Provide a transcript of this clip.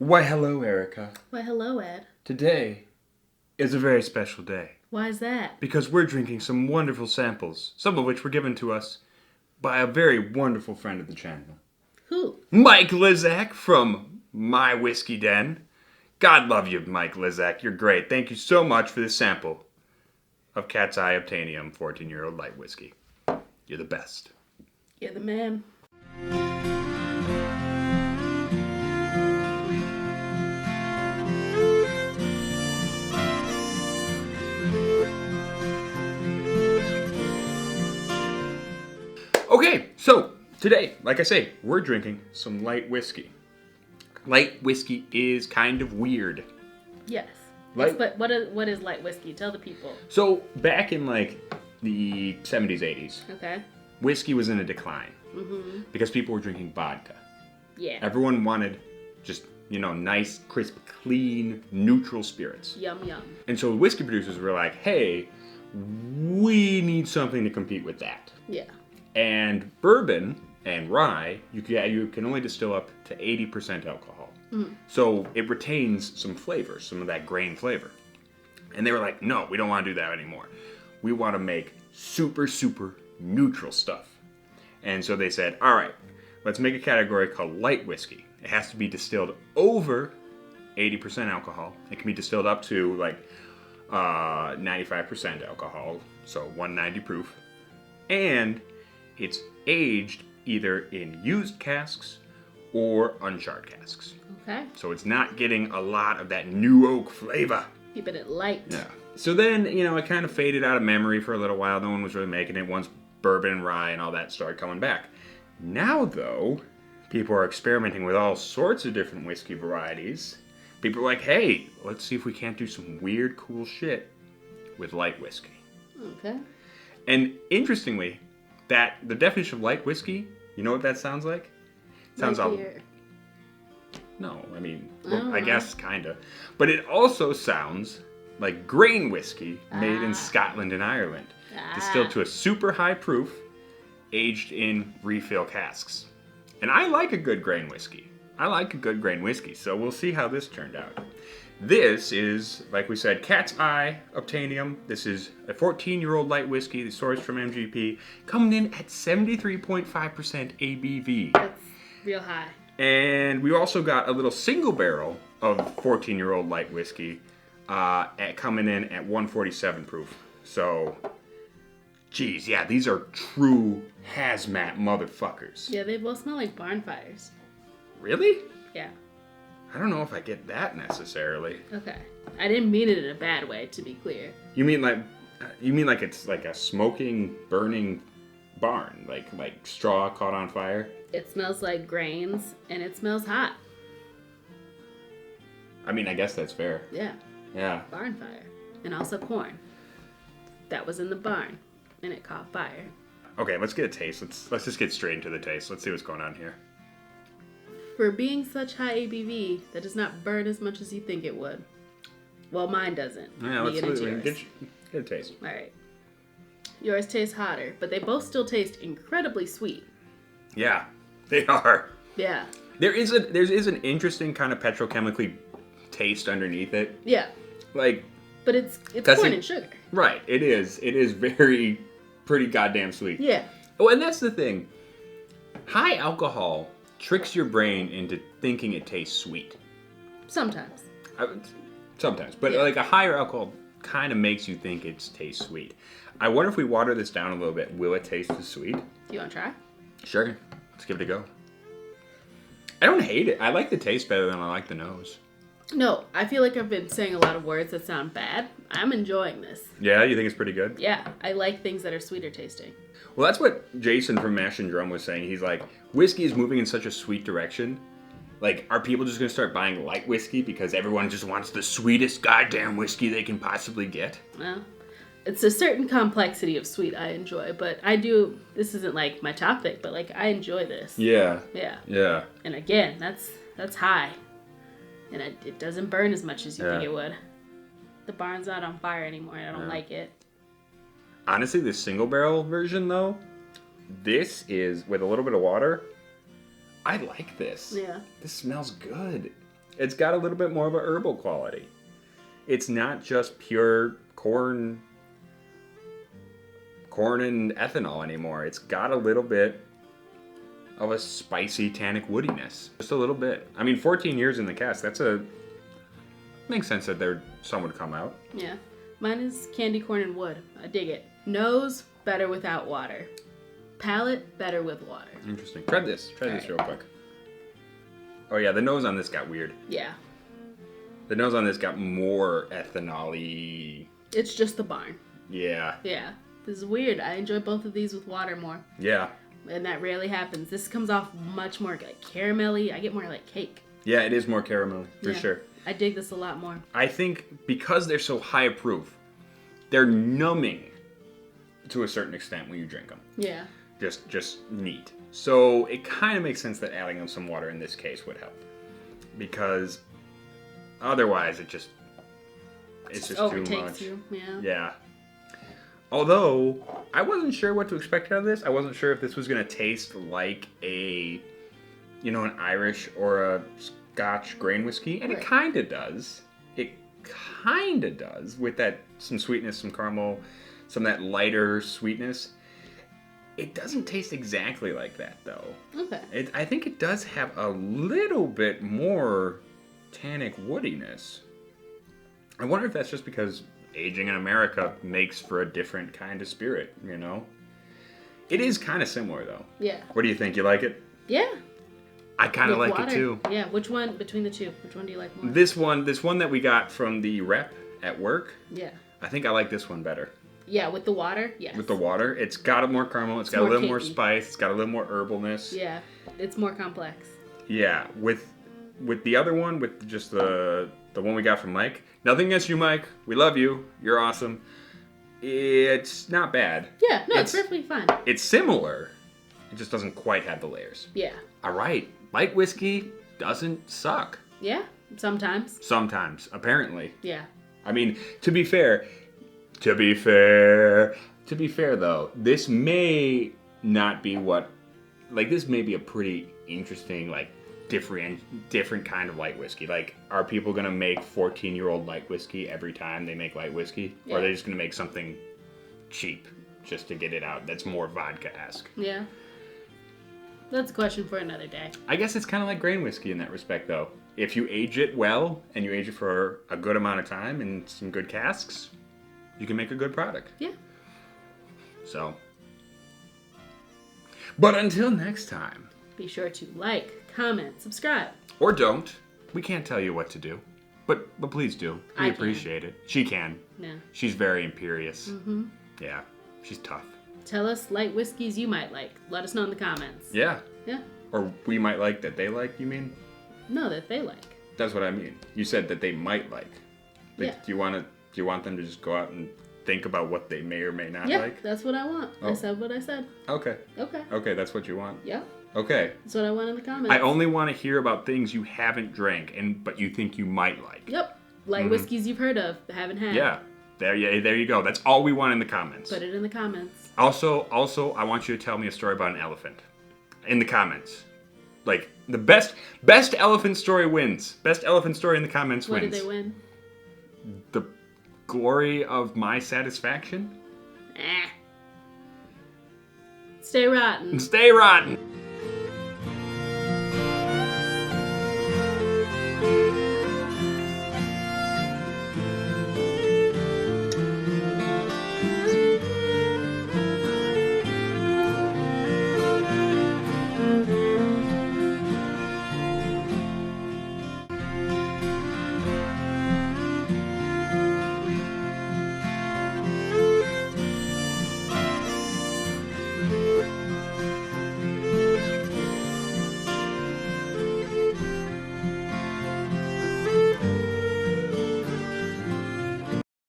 Why, hello, Erica. Why, hello, Ed. Today is a very special day Why is that? because we're drinking some wonderful samples, some of which were given to us by a very wonderful friend of the channel. Who? Mike Lizak from My Whiskey Den. God love you, Mike Lizak. You're great. Thank you so much for this sample of Cat's Eye Obtainium 14-year-old light whiskey. You're the best. You're the man. Okay, so today, like I say, we're drinking some light whiskey. Light whiskey is kind of weird. Yes. Light- But what is light whiskey? Tell the people. So back in like the 70s, 80s, Okay. whiskey was in a decline Mm-hmm. because people were drinking vodka. Yeah. Everyone wanted just, nice, crisp, clean, neutral spirits. Yum yum. And so the whiskey producers were like, hey, we need something to compete with that. Yeah. And bourbon and rye, you can only distill up to 80% alcohol. Mm. So it retains some flavor, some of that grain flavor. And they were like, no, we don't want to do that anymore. We want to make super, super neutral stuff. And so they said, all right, let's make a category called light whiskey. It has to be distilled over 80% alcohol. It can be distilled up to like 95% alcohol, so 190 proof. And it's aged either in used casks or uncharred casks. Okay. So it's not getting a lot of that new oak flavor. Keeping it light. Yeah. So then, it kind of faded out of memory for a little while. No one was really making it once bourbon and rye and all that started coming back. Now, though, people are experimenting with all sorts of different whiskey varieties. People are like, hey, let's see if we can't do some weird, cool shit with light whiskey. Okay. And interestingly, the definition of light whiskey, you know what that sounds like? Sounds Light all... beer. No, I mean, Oh. I guess kind of. But it also sounds like grain whiskey made in Scotland and Ireland. Distilled to a super high proof, aged in refill casks. And I like a good grain whiskey. So we'll see how this turned out. This is, like we said, Cat's Eye Obtainium. This is a 14-year-old light whiskey, the source from MGP, coming in at 73.5% ABV. That's real high. And we also got a little single barrel of 14-year-old light whiskey coming in at 147 proof. So, geez, yeah, these are true hazmat motherfuckers. Yeah, they both smell like barn fires. Really? Yeah. I don't know if I get that necessarily. Okay. I didn't mean it in a bad way, to be clear. You mean like it's like a smoking, burning barn, like straw caught on fire? It smells like grains, and it smells hot. I mean, I guess that's fair. Yeah. Yeah. Barn fire. And also corn. That was in the barn, and it caught fire. Okay, let's get a taste. Let's just get straight into the taste. Let's see what's going on here. For being such high ABV, that does not burn as much as you think it would. Well, mine doesn't. Yeah, Let me let's get into yours. get a taste. All right. Yours tastes hotter, but they both still taste incredibly sweet. Yeah, they are. Yeah. There is an interesting kind of petrochemically taste underneath it. Yeah. Like, But it's That's corn it. and sugar. right, it is. It is pretty goddamn sweet. Yeah. Oh, and that's the thing. High alcohol tricks your brain into thinking it tastes sweet. Sometimes. Sometimes, but Yeah. like a higher alcohol kind of makes you think it tastes sweet. I wonder if we water this down a little bit, will it taste as sweet? You want to try? Sure. Let's give it a go. I don't hate it. I like the taste better than I like the nose. No, I feel like I've been saying a lot of words that sound bad. I'm enjoying this. Yeah, you think it's pretty good? Yeah, I like things that are sweeter tasting. Well, that's what Jason from Mash and Drum was saying. He's like, whiskey is moving in such a sweet direction. Like, are people just going to start buying light whiskey because everyone just wants the sweetest goddamn whiskey they can possibly get? Well, it's a certain complexity of sweet I enjoy, but this isn't like my topic, but like I enjoy this. Yeah. Yeah. Yeah. And again, that's high. And it doesn't burn as much as you think it would. The barn's not on fire anymore, and I don't like it. Honestly, this single barrel version, though, this is, with a little bit of water, I like this. Yeah. This smells good. It's got a little bit more of a herbal quality. It's not just pure corn and ethanol anymore. It's got a little bit of a spicy tannic woodiness. Just a little bit. I mean, 14 years in the cask, makes sense that some would come out. Yeah. Mine is candy corn and wood. I dig it. Nose, better without water. Palate, better with water. Interesting. Try this right. real quick. Oh yeah, the nose on this got weird. Yeah. The nose on this got more ethanol-y. It's just the barn. Yeah. Yeah. This is weird. I enjoy both of these with water more. Yeah. And that rarely happens. This comes off much more like caramelly. I get more like cake. Yeah, it is more caramelly, for sure. I dig this a lot more. I think because they're so high proof, they're numbing to a certain extent when you drink them. Yeah. Just neat. So it kind of makes sense that adding them some water in this case would help. Because otherwise it's just too much. You. Yeah. Yeah. Although, I wasn't sure what to expect out of this. I wasn't sure if this was going to taste like an Irish or a Scotch grain whiskey. And It kind of does. It kind of does with some sweetness, some caramel, some of that lighter sweetness. It doesn't taste exactly like that, though. Okay. I think it does have a little bit more tannic woodiness. I wonder if that's just because aging in America makes for a different kind of spirit, It is kind of similar, though. Yeah. What do you think? You like it? Yeah. I kind of like water. it, too. Yeah. Which one, between the two, which one do you like more? This one that we got from the rep at work. Yeah. I think I like this one better. Yeah, with the water, yes. With the water. It's got a more caramel. It's got a little more spice. It's got a little more herbalness. Yeah. It's more complex. Yeah. With the other one, with just the one we got from Mike. Nothing against you, Mike. We love you. You're awesome. It's not bad. Yeah, no, it's perfectly fine. It's similar. It just doesn't quite have the layers. Yeah. All right. Light whiskey doesn't suck. Yeah, sometimes. Sometimes, apparently. Yeah. I mean, to be fair though, this may not be this may be a pretty interesting, different kind of light whiskey. Are people going to make 14-year-old light whiskey every time they make light whiskey? Yeah. Or are they just going to make something cheap just to get it out that's more vodka-esque? Yeah. That's a question for another day. I guess it's kind of like grain whiskey in that respect, though. If you age it well, and you age it for a good amount of time in some good casks, you can make a good product. Yeah. So. But until next time. Be sure to like, comment, subscribe. Or don't. We can't tell you what to do. But please do. We appreciate it. She can. Yeah. She's very imperious. Mm-hmm. Yeah. She's tough. Tell us light whiskeys you might like. Let us know in the comments. Yeah. Yeah. Or we might like that they like, you mean? No, that they like. That's what I mean. You said that they might like. Yeah. Do you want them to just go out and think about what they may or may not like? Yeah, that's what I want. Oh. I said what I said. Okay. Okay. Okay, that's what you want? Yeah. Okay. That's what I want in the comments. I only want to hear about things you haven't drank, but you think you might like. Yep. Light whiskeys you've heard of, but haven't had. Yeah. There you go. That's all we want in the comments. Put it in the comments. Also, I want you to tell me a story about an elephant. In the comments. The best elephant story wins. Best elephant story in the comments wins. What did they win? The glory of my satisfaction? Stay rotten. Stay rotten.